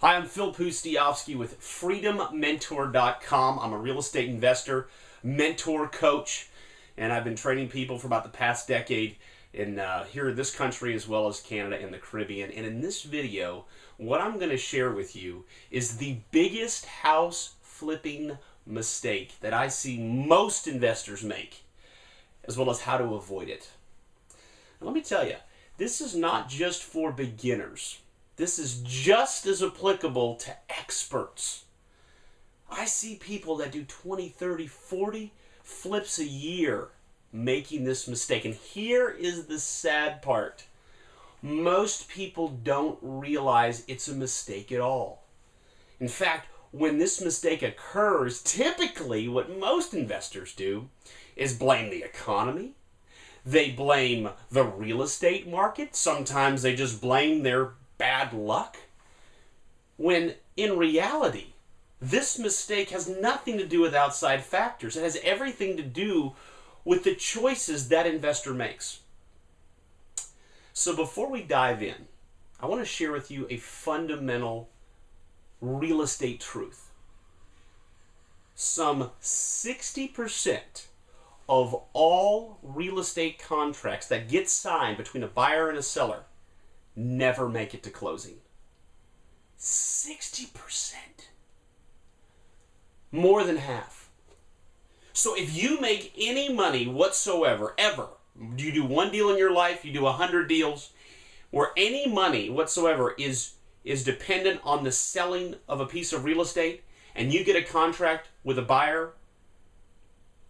Hi, I'm Phil Pustiowski with FreedomMentor.com. I'm a real estate investor, mentor, coach, and I've been training people for about the past decade here in this country as well as Canada and the Caribbean. And in this video, what I'm going to share with you is the biggest house flipping mistake that I see most investors make, as well as how to avoid it. And let me tell you, this is not just for beginners. This is just as applicable to experts. I see people that do 20, 30, 40 flips a year making this mistake. And here is the sad part. Most people don't realize it's a mistake at all. In fact, when this mistake occurs, typically what most investors do is blame the economy. They blame the real estate market. Sometimes they just blame their bad luck, when in reality, this mistake has nothing to do with outside factors. It has everything to do with the choices that investor makes. So before we dive in, I want to share with you a fundamental real estate truth. Some 60% of all real estate contracts that get signed between a buyer and a seller never make it to closing. 60%. More than half. So if you make any money whatsoever, ever, you do one deal in your life, you do 100 deals, where any money whatsoever is dependent on the selling of a piece of real estate, and you get a contract with a buyer,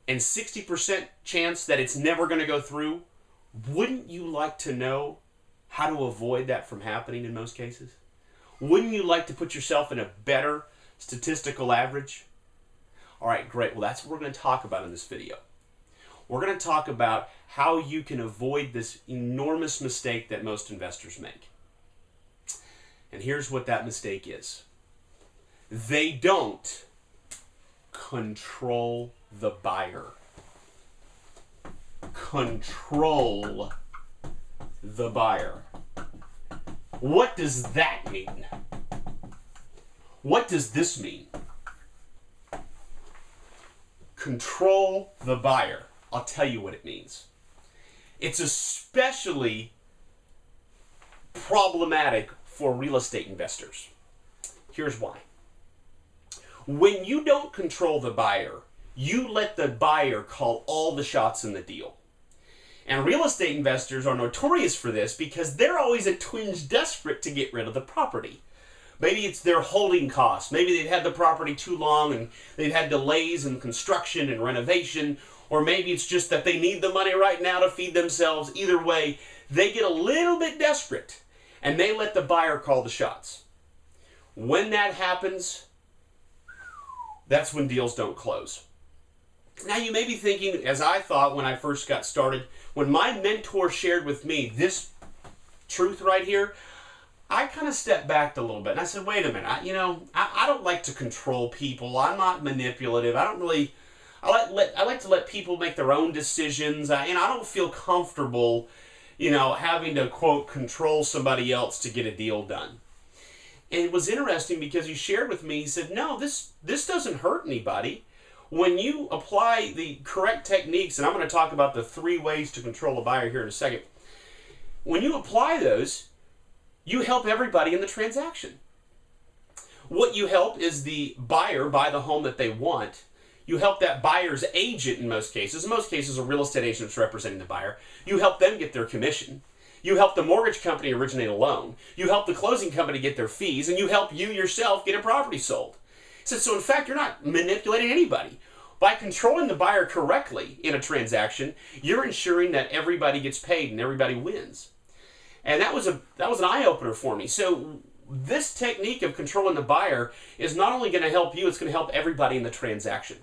and 60% chance that it's never going to go through, wouldn't you like to know how to avoid that from happening in most cases? Wouldn't you like to put yourself in a better statistical average? All right, great. Well, that's what we're going to talk about in this video. We're going to talk about how you can avoid this enormous mistake that most investors make. And here's what that mistake is. They don't control the buyer. Control the buyer. What does that mean? What does this mean? Control the buyer. I'll tell you what it means. It's especially problematic for real estate investors. Here's why. When you don't control the buyer, you let the buyer call all the shots in the deal. And real estate investors are notorious for this because they're always a twinge desperate to get rid of the property. Maybe it's their holding costs. Maybe they've had the property too long and they've had delays in construction and renovation. Or maybe it's just that they need the money right now to feed themselves. Either way, they get a little bit desperate and they let the buyer call the shots. When that happens, that's when deals don't close. Now you may be thinking, as I thought when I first got started, when my mentor shared with me this truth right here, I kind of stepped back a little bit and I said, wait a minute, I don't like to control people. I'm not manipulative. I like to let people make their own decisions. I don't feel comfortable, having to, quote, control somebody else to get a deal done. And it was interesting because he shared with me, he said, no, this doesn't hurt anybody. When you apply the correct techniques, and I'm going to talk about the 3 ways to control a buyer here in a second. When you apply those, you help everybody in the transaction. What you help is the buyer buy the home that they want. You help that buyer's agent in most cases. In most cases, a real estate agent is representing the buyer. You help them get their commission. You help the mortgage company originate a loan. You help the closing company get their fees. And you help you yourself get a property sold. So in fact, you're not manipulating anybody. By controlling the buyer correctly in a transaction, you're ensuring that everybody gets paid and everybody wins. And that was an eye-opener for me. So this technique of controlling the buyer is not only going to help you, it's going to help everybody in the transaction.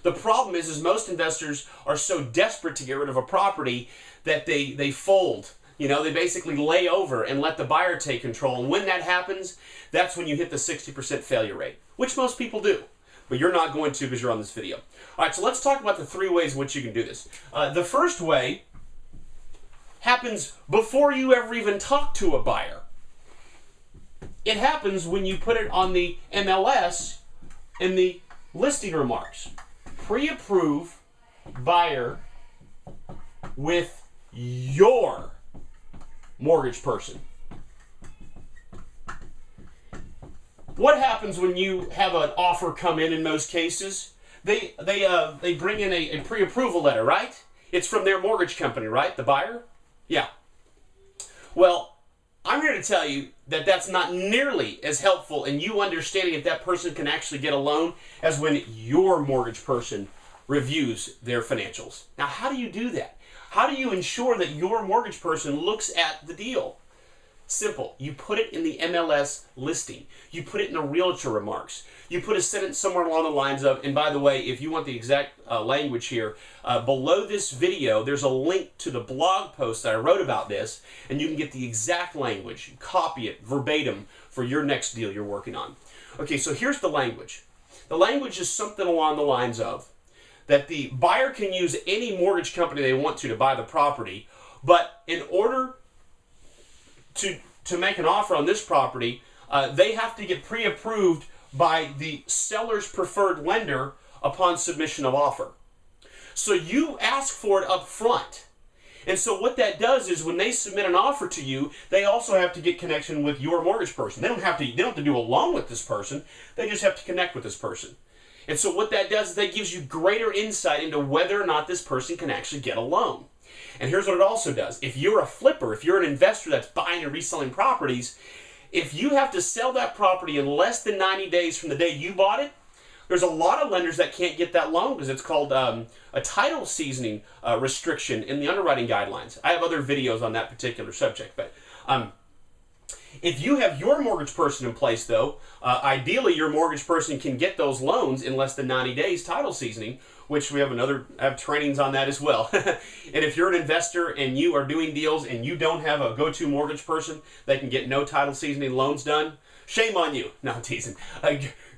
The problem is most investors are so desperate to get rid of a property that they fold. They basically lay over and let the buyer take control. And when that happens, that's when you hit the 60% failure rate, which most people do. But you're not going to because you're on this video. All right, so let's talk about the 3 ways in which you can do this. The first way happens before you ever even talk to a buyer. it happens when you put it on the MLS in the listing remarks. Pre-approve buyer with your mortgage person. What happens when you have an offer come in most cases? They bring in a pre-approval letter, right? It's from their mortgage company, right? The buyer? Yeah. Well, I'm here to tell you that that's not nearly as helpful in you understanding if that person can actually get a loan as when your mortgage person reviews their financials. Now, how do you do that? How do you ensure that your mortgage person looks at the deal? Simple. You put it in the MLS listing. You put it in the realtor remarks. You put a sentence somewhere along the lines of, and by the way, if you want the exact language here, below this video, there's a link to the blog post that I wrote about this, and you can get the exact language, copy it verbatim for your next deal you're working on. Okay, so here's the language. The language is something along the lines of that the buyer can use any mortgage company they want to buy the property, but in order to make an offer on this property, they have to get pre-approved by the seller's preferred lender upon submission of offer. So you ask for it up front. And so what that does is when they submit an offer to you, they also have to get connection with your mortgage person. They don't have to do a loan with this person. They just have to connect with this person. And so what that does is that gives you greater insight into whether or not this person can actually get a loan. And here's what it also does. If you're a flipper, if you're an investor that's buying and reselling properties, if you have to sell that property in less than 90 days from the day you bought it, there's a lot of lenders that can't get that loan because it's called a title seasoning restriction in the underwriting guidelines. I have other videos on that particular subject. But if you have your mortgage person in place, though, ideally your mortgage person can get those loans in less than 90 days title seasoning, which we have trainings on that as well. And if you're an investor and you are doing deals and you don't have a go-to mortgage person that can get no title seasoning loans done, shame on you. No, I'm teasing.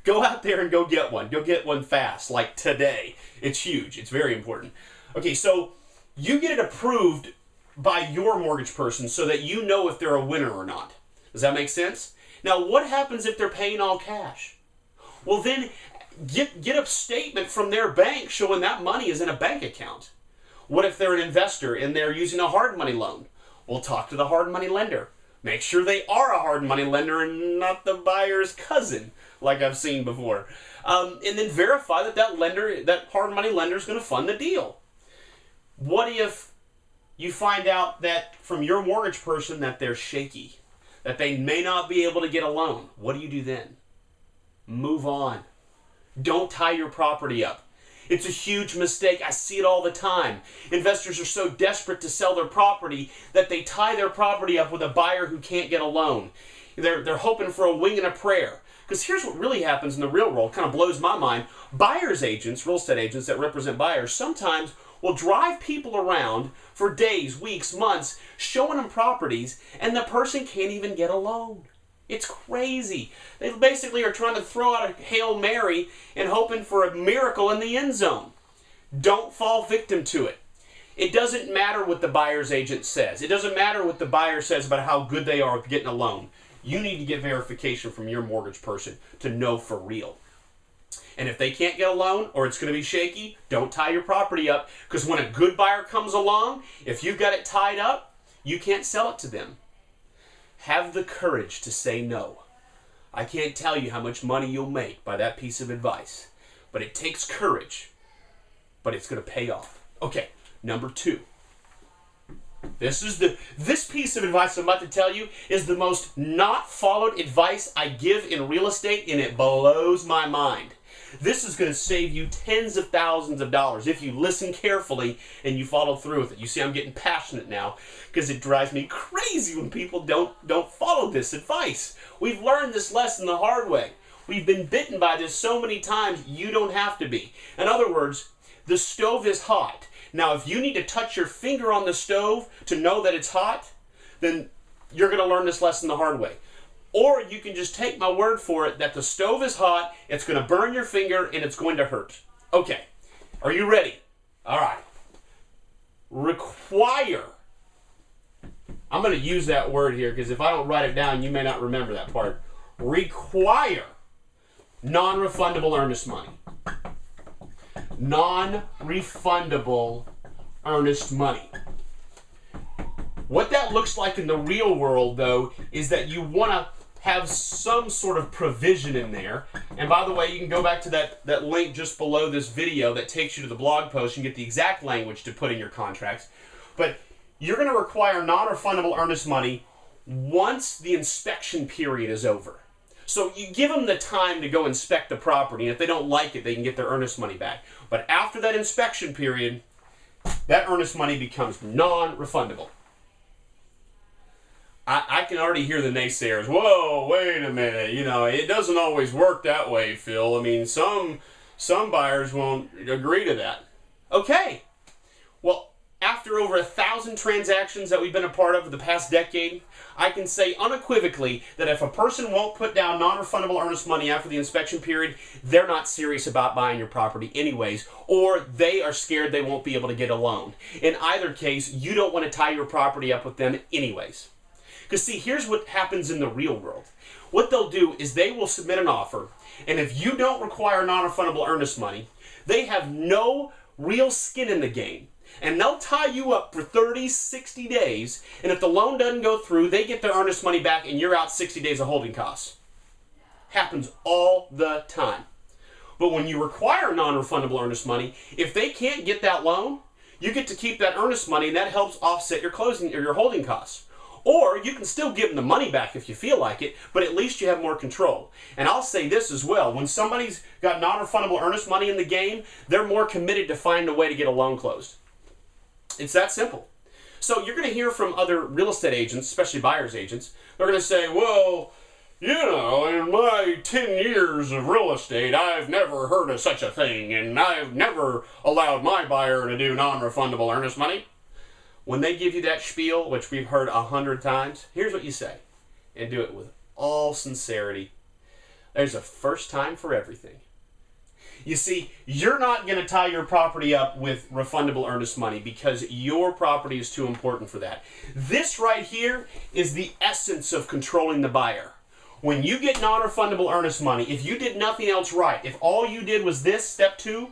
Go out there and go get one. Go get one fast, like today. It's huge. It's very important. Okay, so you get it approved by your mortgage person so that you know if they're a winner or not. Does that make sense? Now, what happens if they're paying all cash? Well, then get a statement from their bank showing that money is in a bank account. What if they're an investor and they're using a hard money loan? Well, talk to the hard money lender. Make sure they are a hard money lender and not the buyer's cousin, like I've seen before. And then verify that hard money lender is going to fund the deal. What if you find out that from your mortgage person that they're shaky, that they may not be able to get a loan? What do you do then? Move on. Don't tie your property up. It's a huge mistake. I see it all the time. Investors are so desperate to sell their property that they tie their property up with a buyer who can't get a loan. They're hoping for a wing and a prayer. Because here's what really happens in the real world. Kind of blows my mind. Buyers agents, real estate agents that represent buyers, sometimes will drive people around for days, weeks, months, showing them properties, and the person can't even get a loan. It's crazy. They basically are trying to throw out a Hail Mary and hoping for a miracle in the end zone. Don't fall victim to it. It doesn't matter what the buyer's agent says. It doesn't matter what the buyer says about how good they are with getting a loan. You need to get verification from your mortgage person to know for real. And if they can't get a loan or it's going to be shaky, don't tie your property up, because when a good buyer comes along, if you've got it tied up, you can't sell it to them. Have the courage to say no. I can't tell you how much money you'll make by that piece of advice, but it takes courage, but it's going to pay off. Okay, number 2. This piece of advice I'm about to tell you is the most not followed advice I give in real estate, and it blows my mind. This is going to save you tens of thousands of dollars if you listen carefully and you follow through with it. You see, I'm getting passionate now because it drives me crazy when people don't follow this advice. We've learned this lesson the hard way. We've been bitten by this so many times, you don't have to be. In other words, the stove is hot. Now, if you need to touch your finger on the stove to know that it's hot, then you're going to learn this lesson the hard way. Or you can just take my word for it that the stove is hot, it's going to burn your finger, and it's going to hurt. Okay, are you ready? All right. Require. I'm going to use that word here because if I don't write it down, you may not remember that part. require non-refundable earnest money. Non-refundable earnest money. What that looks like in the real world, though, is that you want to have some sort of provision in there. And by the way, you can go back to that link just below this video that takes you to the blog post and get the exact language to put in your contracts. But you're going to require non-refundable earnest money once the inspection period is over. So you give them the time to go inspect the property, and if they don't like it, they can get their earnest money back. But after that inspection period, that earnest money becomes non-refundable. I can already hear the naysayers. Whoa, wait a minute. You know, it doesn't always work that way, Phil. I mean, some buyers won't agree to that. Okay. Well, after over 1,000 transactions that we've been a part of the past decade, I can say unequivocally that if a person won't put down non-refundable earnest money after the inspection period, they're not serious about buying your property anyways, or they are scared they won't be able to get a loan. In either case, you don't want to tie your property up with them anyways. Because see, here's what happens in the real world. What they'll do is they will submit an offer, and if you don't require non-refundable earnest money, they have no real skin in the game. And they'll tie you up for 30, 60 days, and if the loan doesn't go through, they get their earnest money back and you're out 60 days of holding costs. Happens all the time. But when you require non-refundable earnest money, if they can't get that loan, you get to keep that earnest money, and that helps offset your closing or your holding costs. Or you can still give them the money back if you feel like it, but at least you have more control. And I'll say this as well. When somebody's got non-refundable earnest money in the game, they're more committed to find a way to get a loan closed. It's that simple. So you're going to hear from other real estate agents, especially buyer's agents. They're going to say, well, you know, in my 10 years of real estate, I've never heard of such a thing, and I've never allowed my buyer to do non-refundable earnest money. When they give you that spiel, which we've heard 100 times, here's what you say, and do it with all sincerity. There's a first time for everything. You see, you're not going to tie your property up with refundable earnest money because your property is too important for that. This right here is the essence of controlling the buyer. When you get non-refundable earnest money, if you did nothing else right, if all you did was this, step 2,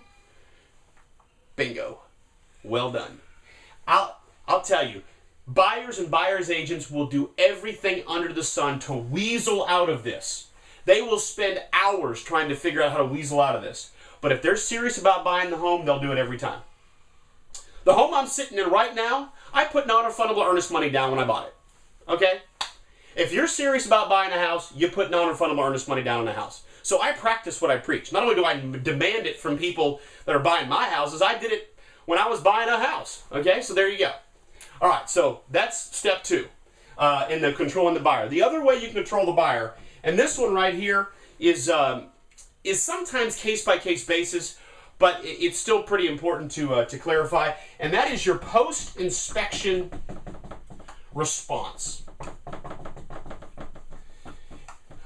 bingo. Well done. I'll tell you, buyers and buyer's agents will do everything under the sun to weasel out of this. They will spend hours trying to figure out how to weasel out of this. But if they're serious about buying the home, they'll do it every time. The home I'm sitting in right now, I put non-refundable earnest money down when I bought it. Okay? If you're serious about buying a house, you put non-refundable earnest money down on the house. So I practice what I preach. Not only do I demand it from people that are buying my houses, I did it when I was buying a house. Okay? So there you go. All right, so that's step 2 in the controlling the buyer. The other way you can control the buyer, and this one right here is sometimes case-by-case basis, but it's still pretty important to clarify, and that is your post-inspection response.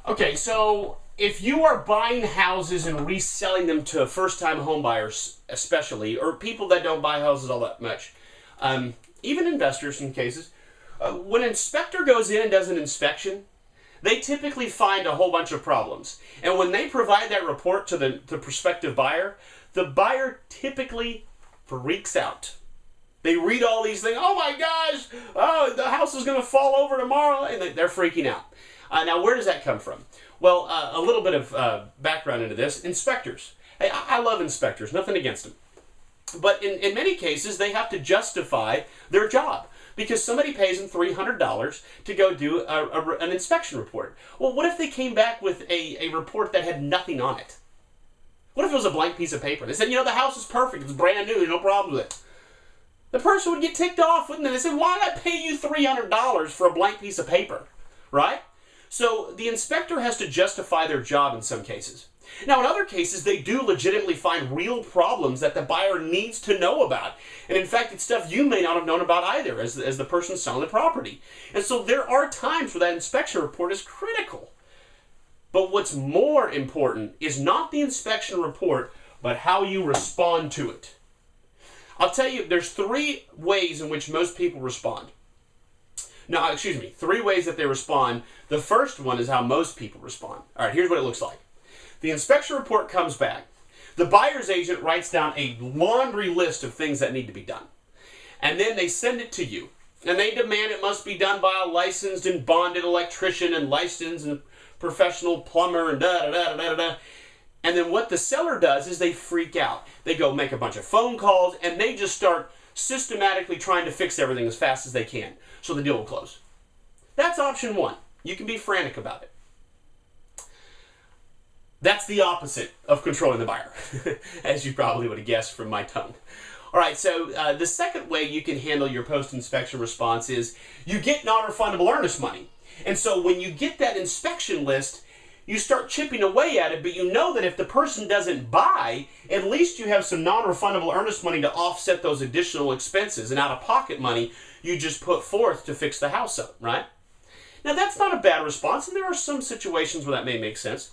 Okay, so if you are buying houses and reselling them to first-time home buyers especially, or people that don't buy houses all that much, even investors in cases, when an inspector goes in and does an inspection, they typically find a whole bunch of problems. And when they provide that report to the prospective buyer, the buyer typically freaks out. They read all these things, oh my gosh, oh, the house is going to fall over tomorrow, and they're freaking out. Now, where does that come from? Well, a little bit of background into this. Inspectors. Hey, I love inspectors, nothing against them. But in many cases, they have to justify their job because somebody pays them $300 to go do an inspection report. Well, what if they came back with a report that had nothing on it? What if it was a blank piece of paper? They said, you know, the house is perfect. It's brand new. There's no problem with it. The person would get ticked off, wouldn't they? They said, why did I pay you $300 for a blank piece of paper? Right? So the inspector has to justify their job in some cases. Now, in other cases, they do legitimately find real problems that the buyer needs to know about. And in fact, it's stuff you may not have known about either as the person selling the property. And so there are times where that inspection report is critical. But what's more important is not the inspection report, but how you respond to it. I'll tell you, there's 3 ways in which most people respond. No, excuse me. 3 ways that they respond. The first one is how most people respond. All right, here's what it looks like. The inspection report comes back. The buyer's agent writes down a laundry list of things that need to be done. And then they send it to you. And they demand it must be done by a licensed and bonded electrician and licensed and professional plumber and da-da-da-da-da-da. And then what the seller does is they freak out. They go make a bunch of phone calls and they just start systematically trying to fix everything as fast as they can so the deal will close. That's option 1. You can be frantic about it. That's the opposite of controlling the buyer, as you probably would have guessed from my tongue. All right, so the second way you can handle your post-inspection response is you get non-refundable earnest money. And so when you get that inspection list, you start chipping away at it, but you know that if the person doesn't buy, at least you have some non-refundable earnest money to offset those additional expenses and out-of-pocket money you just put forth to fix the house up, right? Now, that's not a bad response, and there are some situations where that may make sense.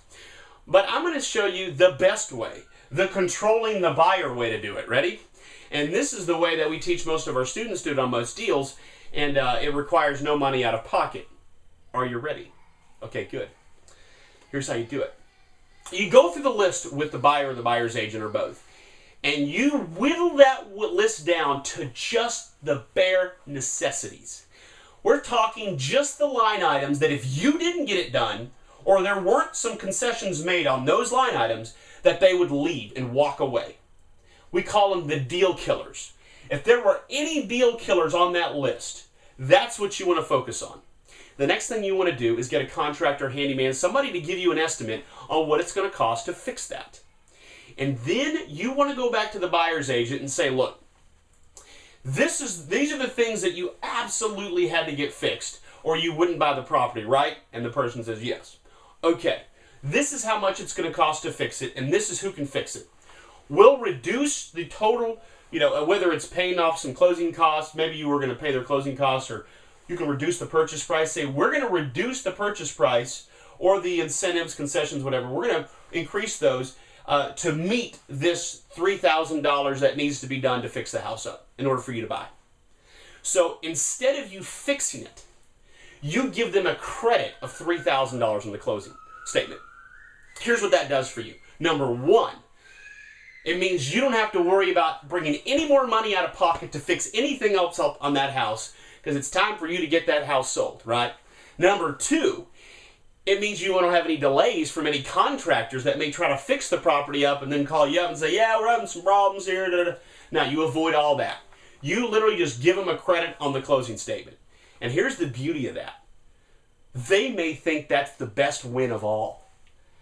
But I'm going to show you the best way, the controlling the buyer way to do it. Ready? And this is the way that we teach most of our students do it on most deals, and it requires no money out of pocket. Are you ready? Okay, good. Here's how you do it. You go through the list with the buyer or the buyer's agent or both, and you whittle that list down to just the bare necessities. We're talking just the line items that if you didn't get it done, or there weren't some concessions made on those line items, that they would leave and walk away. We call them the deal killers. If there were any deal killers on that list, that's what you want to focus on. The next thing you want to do is get a contractor, handyman, somebody to give you an estimate on what it's going to cost to fix that. And then you want to go back to the buyer's agent and say, look, these are the things that you absolutely had to get fixed or you wouldn't buy the property, right? And the person says yes. Okay, this is how much it's going to cost to fix it, and this is who can fix it. We'll reduce the total, whether it's paying off some closing costs, maybe you were going to pay their closing costs, or you can reduce the purchase price. Say, we're going to reduce the purchase price or the incentives, concessions, whatever. We're going to increase those to meet this $3,000 that needs to be done to fix the house up in order for you to buy. So instead of you fixing it, you give them a credit of $3,000 in the closing statement. Here's what that does for you. Number 1, it means you don't have to worry about bringing any more money out of pocket to fix anything else up on that house because it's time for you to get that house sold, right? Number 2, it means you won't have any delays from any contractors that may try to fix the property up and then call you up and say, yeah, we're having some problems here. Da, da, da. Now, you avoid all that. You literally just give them a credit on the closing statement. And here's the beauty of that. They may think that's the best win of all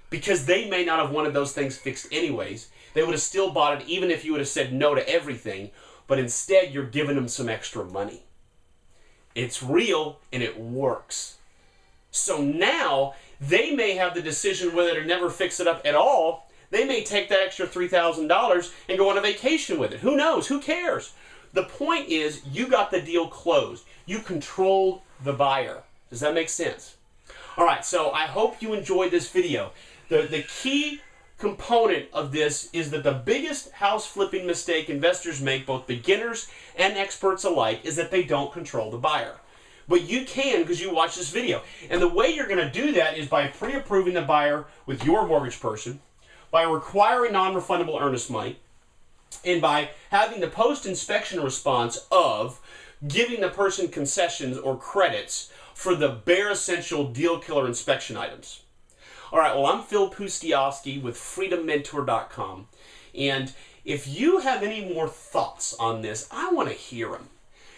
because they may not have wanted those things fixed anyways. They would have still bought it even if you would have said no to everything, but instead you're giving them some extra money. It's real and it works. So now they may have the decision whether to never fix it up at all. They may take that extra $3,000 and go on a vacation with it. Who knows? Who cares? The point is you got the deal closed. You controlled the buyer. Does that make sense? All right, so I hope you enjoyed this video. The key component of this is that the biggest house flipping mistake investors make, both beginners and experts alike, is that they don't control the buyer. But you can because you watch this video. And the way you're going to do that is by pre-approving the buyer with your mortgage person, by requiring non-refundable earnest money, and by having the post-inspection response of giving the person concessions or credits for the bare essential deal killer inspection items. All right, well, I'm Phil Pustiowski with freedommentor.com. And if you have any more thoughts on this, I want to hear them.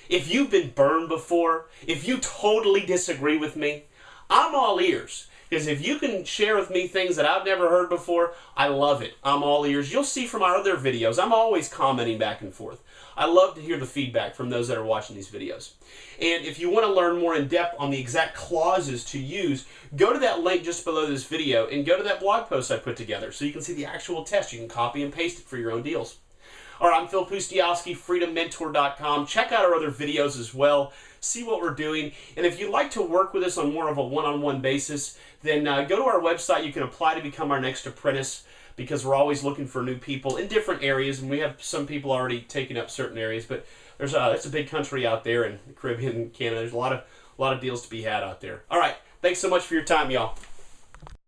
If you've been burned before, if you totally disagree with me, I'm all ears. Because if you can share with me things that I've never heard before, I love it. I'm all ears. You'll see from our other videos, I'm always commenting back and forth. I love to hear the feedback from those that are watching these videos. And if you want to learn more in depth on the exact clauses to use, go to that link just below this video and go to that blog post I put together so you can see the actual test. You can copy and paste it for your own deals. All right, I'm Phil Pustiowski, freedommentor.com. Check out our other videos as well. See what we're doing. And if you'd like to work with us on more of a one-on-one basis, then go to our website. You can apply to become our next apprentice because we're always looking for new people in different areas. And we have some people already taking up certain areas. But it's a big country out there in the Caribbean and Canada. There's a lot A lot of deals to be had out there. All right. Thanks so much for your time, y'all.